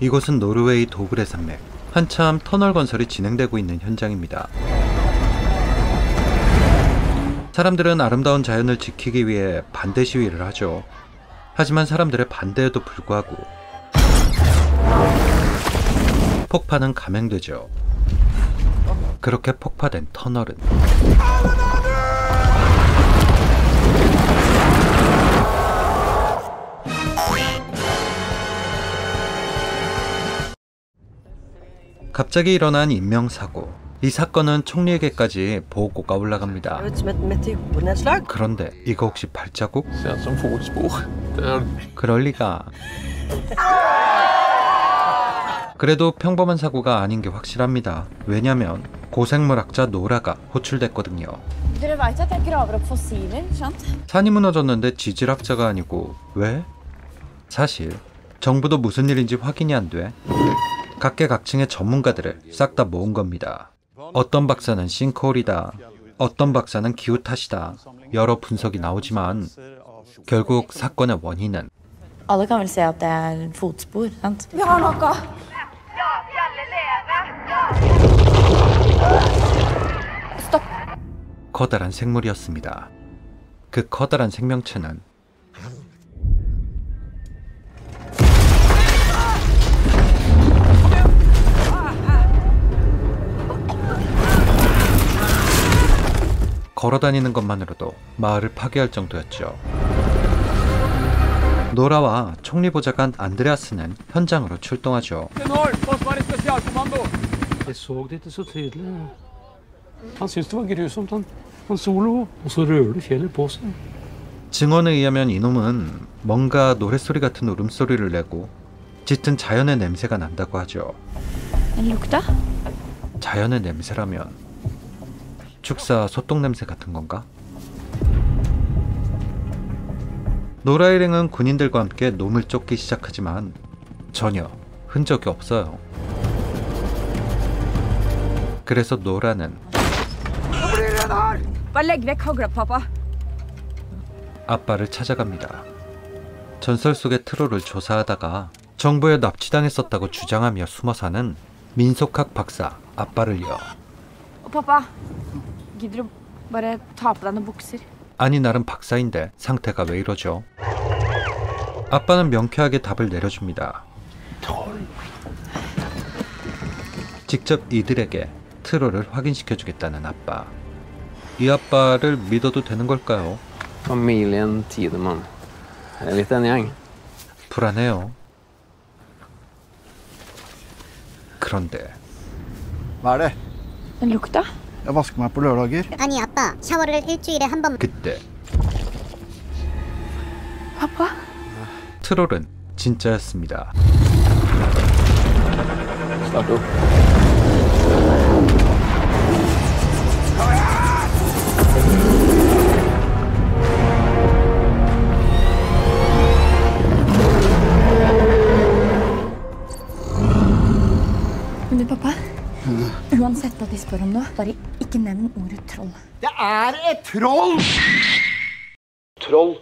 이곳은 노르웨이 도그레 산맥. 한참 터널 건설이 진행되고 있는 현장입니다. 사람들은 아름다운 자연을 지키기 위해 반대 시위를 하죠. 하지만 사람들의 반대에도 불구하고 폭파는 감행되죠. 그렇게 폭파된 터널은 갑자기 일어난 인명사고. 이 사건은 총리에게까지 보고가 올라갑니다. 그런데 이거 혹시 발자국? 그럴 리가. 그래도 평범한 사고가 아닌 게 확실합니다. 왜냐면 고생물학자 노라가 호출됐거든요. 산이 무너졌는데 지질학자가 아니고 왜? 사실 정부도 무슨 일인지 확인이 안 돼. 각계각층의 전문가들을 싹 다 모은 겁니다. 어떤 박사는 싱크홀이다, 어떤 박사는 기후 탓이다, 여러 분석이 나오지만 결국 사건의 원인은 커다란 생물이었습니다. 그 커다란 생명체는 걸어다니는 것만으로도 마을을 파괴할 정도였죠. 노라와 총리 보좌관 안드레아스는 현장으로 출동하죠. 증언에 의하면 이놈은 뭔가 노랫소리 같은 울음소리를 내고 짙은 자연의 냄새가 난다고 하죠. 자연의 냄새라면 축사 소똥 냄새 같은 건가? 노라 일행은 군인들과 함께 놈을 쫓기 시작하지만 전혀 흔적이 없어요. 그래서 노라는 아빠를 찾아갑니다. 전설 속의 트롤을 조사하다가 정부에 납치당했었다고 주장하며 숨어 사는 민속학 박사 아빠를요. 아니 나름 박사인데 상태가 왜 이러죠? 아빠는 명쾌하게 답을 내려줍니다. 직접 이들에게 트롤을 확인시켜주겠다는 아빠. 이 아빠를 믿어도 되는 걸까요? 불안해요. 그런데 아니 아빠, 샤워를 일주일에 한 번. 그때 트롤은 진짜였습니다. Men du, pappa. Uansett hva de spør om nå, bare ikke nevn ordet troll. Det et troll! troll.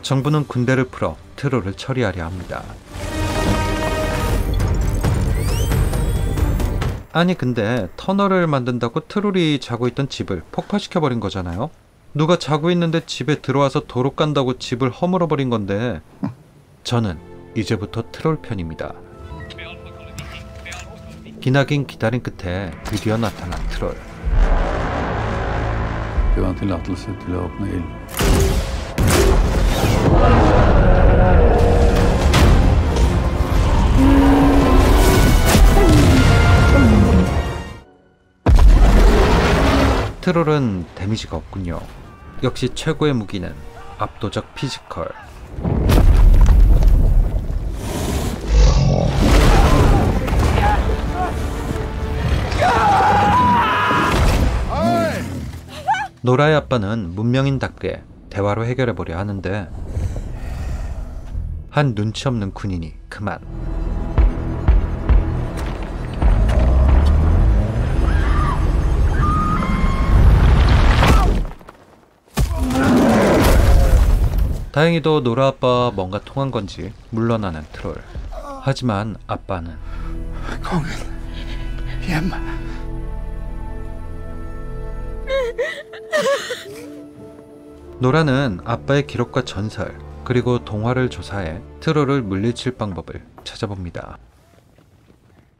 정부는 군대를 풀어 트롤을 처리하려 합니다. 아니 근데 터널을 만든다고 트롤이 자고 있던 집을 폭파시켜버린 거잖아요? 누가 자고 있는데 집에 들어와서 도로 깐다고 집을 허물어버린 건데 저는 이제부터 트롤 편입니다. 기나긴 기다림 끝에 드디어 나타난 트롤. 트롤은 데미지가 없군요. 역시 최고의 무기는 압도적 피지컬. 노라의 아빠는 문명인답게 대화로 해결해보려 하는데 한 눈치 없는 군인이 그만. 다행히도 노라 아빠와 뭔가 통한 건지 물러나는 트롤. 하지만 아빠는 Kongen. Hjemme. 노라는 아빠의 기록과 전설 그리고 동화를 조사해 트롤을 물리칠 방법을 찾아봅니다.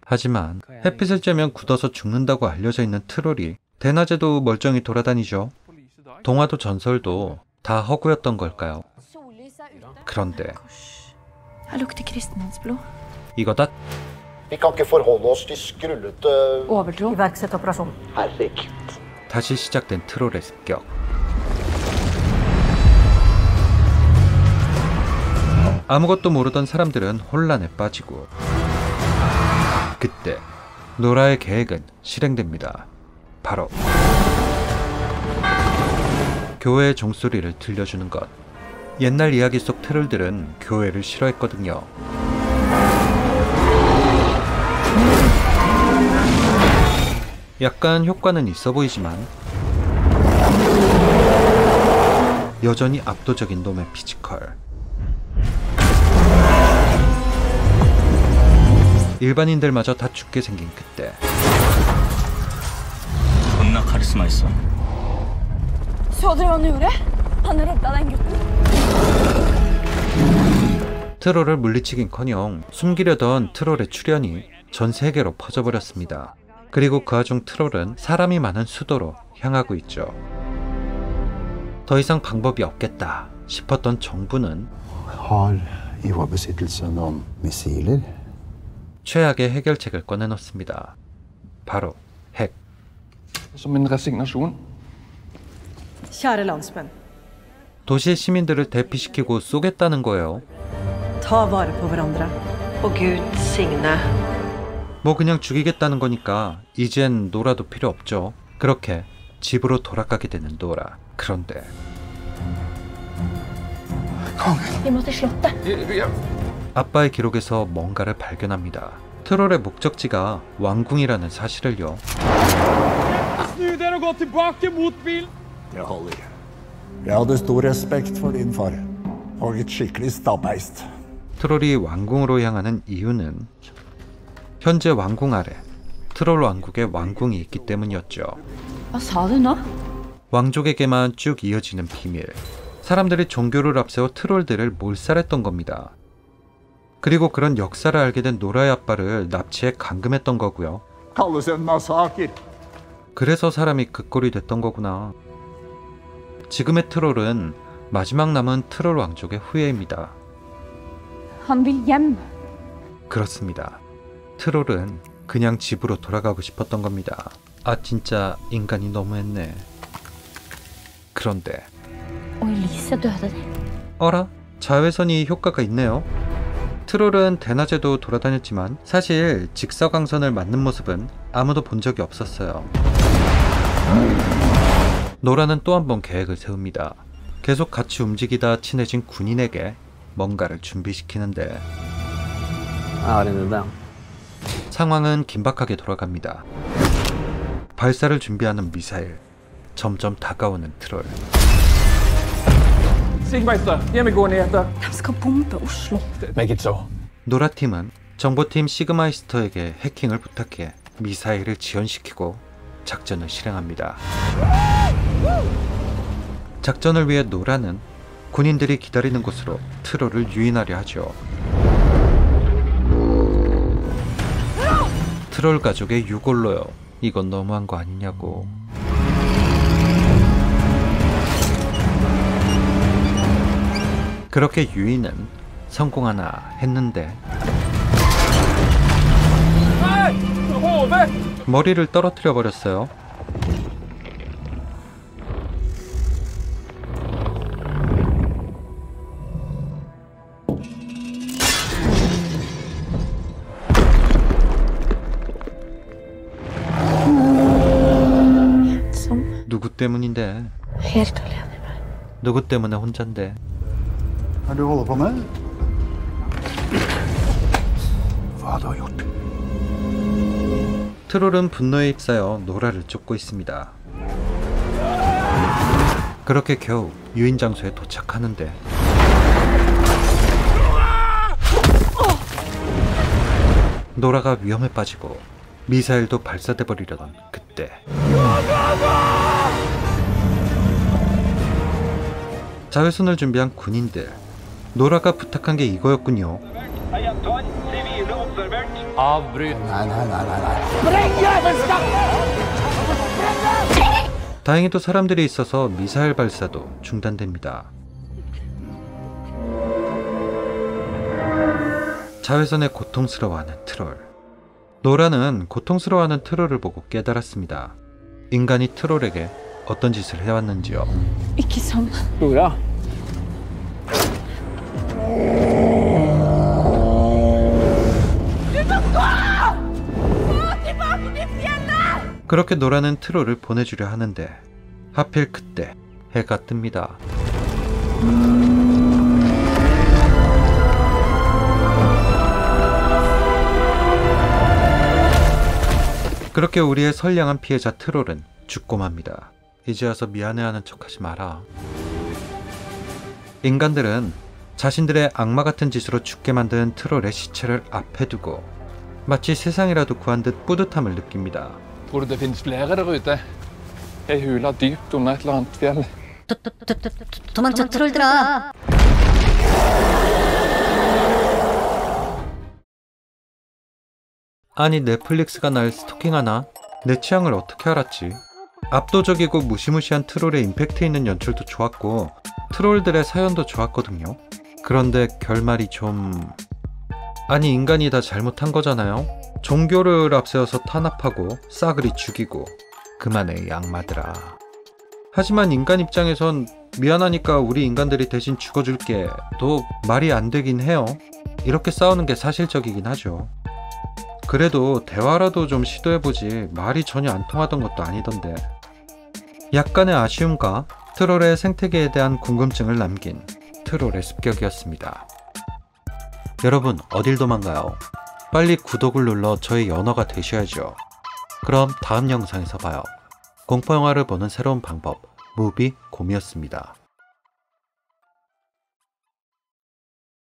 하지만 햇빛을 쬐면 굳어서 죽는다고 알려져 있는 트롤이 대낮에도 멀쩡히 돌아다니죠. 동화도 전설도 다 허구였던 걸까요? 그런데 Her lukter kristenhetsblod. 이거다 Vi kan ikke forholde oss til skrullete Overtro. Iverksett operasjon. Herregud. 다시 시작된 트롤의 습격. 아무것도 모르던 사람들은 혼란에 빠지고 그때 노라의 계획은 실행됩니다. 바로 교회의 종소리를 들려주는 것. 옛날 이야기 속 트롤들은 교회를 싫어했거든요. 약간 효과는 있어 보이지만 여전히 압도적인 놈의 피지컬. 일반인들마저 다 죽게 생긴 그때 존나 카리스마 있어. Så dere hva han gjorde? Han redda den gutten. 트롤을 물리치긴커녕 숨기려던 트롤의 출현이 전 세계로 퍼져버렸습니다. 그리고 그 와중 트롤은 사람이 많은 수도로 향하고 있죠. 더 이상 방법이 없겠다 싶었던 정부는 Har i vår besittelse noen missiler? 최악의 해결책을 꺼내놓습니다. 바로 핵. Som en resignasjon. Kjære landsmenn, 도시의 시민들을 대피시키고 쏘겠다는 거예요. ta vare på hverandre. Og Gud signe. 뭐 그냥 죽이겠다는 거니까 이젠 노라도 필요 없죠. 그렇게 집으로 돌아가게 되는 노라. 그런데 Vi må til slottet. 아빠의 기록에서 뭔가를 발견합니다. 트롤의 목적지가 왕궁이라는 사실을요. Det holder. Jeg hadde stor respekt for din far. Og et skikkelig stabbeist. 트롤이 왕궁으로 향하는 이유는 현재 왕궁 아래 트롤 왕국의 왕궁이 있기 때문이었죠. Hva sa du nå? 왕족에게만 쭉 이어지는 비밀. 사람들이 종교를 앞세워 트롤들을 몰살했던 겁니다. 그리고 그런 역사를 알게 된 노라의 아빠를 납치해 감금했던 거고요. Kalles en massaker. 그래서 사람이 그 꼴이 됐던 거구나. 지금의 트롤은 마지막 남은 트롤 왕족의 후예입니다. Han vil hjem. 그렇습니다. 트롤은 그냥 집으로 돌아가고 싶었던 겁니다. 아 진짜 인간이 너무했네. 그런데 Og Elise døde. 어라? 자외선이 효과가 있네요. 트롤은 대낮에도 돌아다녔지만 사실 직사광선을 맞는 모습은 아무도 본 적이 없었어요. 노라는 또 한 번 계획을 세웁니다. 계속 같이 움직이다 친해진 군인에게 뭔가를 준비시키는데 상황은 긴박하게 돌아갑니다. 발사를 준비하는 미사일. 점점 다가오는 트롤. Sigmeister, gi meg gode nyheter. De skal bombe Oslo. Make it so. 노라팀은 정보팀 시그마이스터에게 해킹을 부탁해 미사일을 지연시키고 작전을 실행합니다. 작전을 위해 노라는 군인들이 기다리는 곳으로 트롤을 유인하려 하죠. 트롤 가족의 유골로요. 이건 너무한 거 아니냐고. 그렇게 유인은 성공하나 했는데 머리를 떨어뜨려 버렸어요. 누구 때문인데? Helt alene. 누구 때문에 혼잔데? Hva er det du holder på med? Hva du har gjort? 트롤은 분노에 휩싸여 노라를 쫓고 있습니다. 그렇게 겨우 유인 장소에 도착하는데 노라가 위험에 빠지고 미사일도 발사돼 버리려던 그때 자외선을 준비한 군인들. 노라가 부탁한 게 이거였군요. 다행히도 사람들이 있어서 미사일 발사도 중단됩니다. 자외선에 고통스러워하는 트롤. 노라는 고통스러워하는 트롤을 보고 깨달았습니다. 인간이 트롤에게 어떤 짓을 해왔는지요. Ikke sånn. Nora. 그렇게 노라는 트롤을 보내주려 하는데 하필 그때 해가 뜹니다. 그렇게 우리의 선량한 피해자 트롤은 죽고 맙니다. 이제 와서 미안해하는 척하지 마라. 인간들은 자신들의 악마 같은 짓으로 죽게 만든 트롤의 시체를 앞에 두고 마치 세상이라도 구한 듯 뿌듯함을 느낍니다. Tror du det finnes flere der ute? Ei hule dypt under et eller annet fjell. 도망쳐 트롤들아. 아니 넷플릭스가 날 스토킹하나? 내 취향을 어떻게 알았지? 압도적이고 무시무시한 트롤의 임팩트 있는 연출도 좋았고 트롤들의 사연도 좋았거든요. 그런데 결말이 좀... 아니 인간이 다 잘못한 거잖아요. 종교를 앞세워서 탄압하고 싸그리 죽이고 그만해 악마들아. 하지만 인간 입장에선 미안하니까 우리 인간들이 대신 죽어줄게 도 말이 안 되긴 해요. 이렇게 싸우는 게 사실적이긴 하죠. 그래도 대화라도 좀 시도해보지 말이 전혀 안 통하던 것도 아니던데. 약간의 아쉬움과 트롤의 생태계에 대한 궁금증을 남긴 트롤의 습격이었습니다. 여러분 어딜 도망가요? 빨리 구독을 눌러 저의 연어가 되셔야죠. 그럼 다음 영상에서 봐요. 공포영화를 보는 새로운 방법 무비곰이었습니다.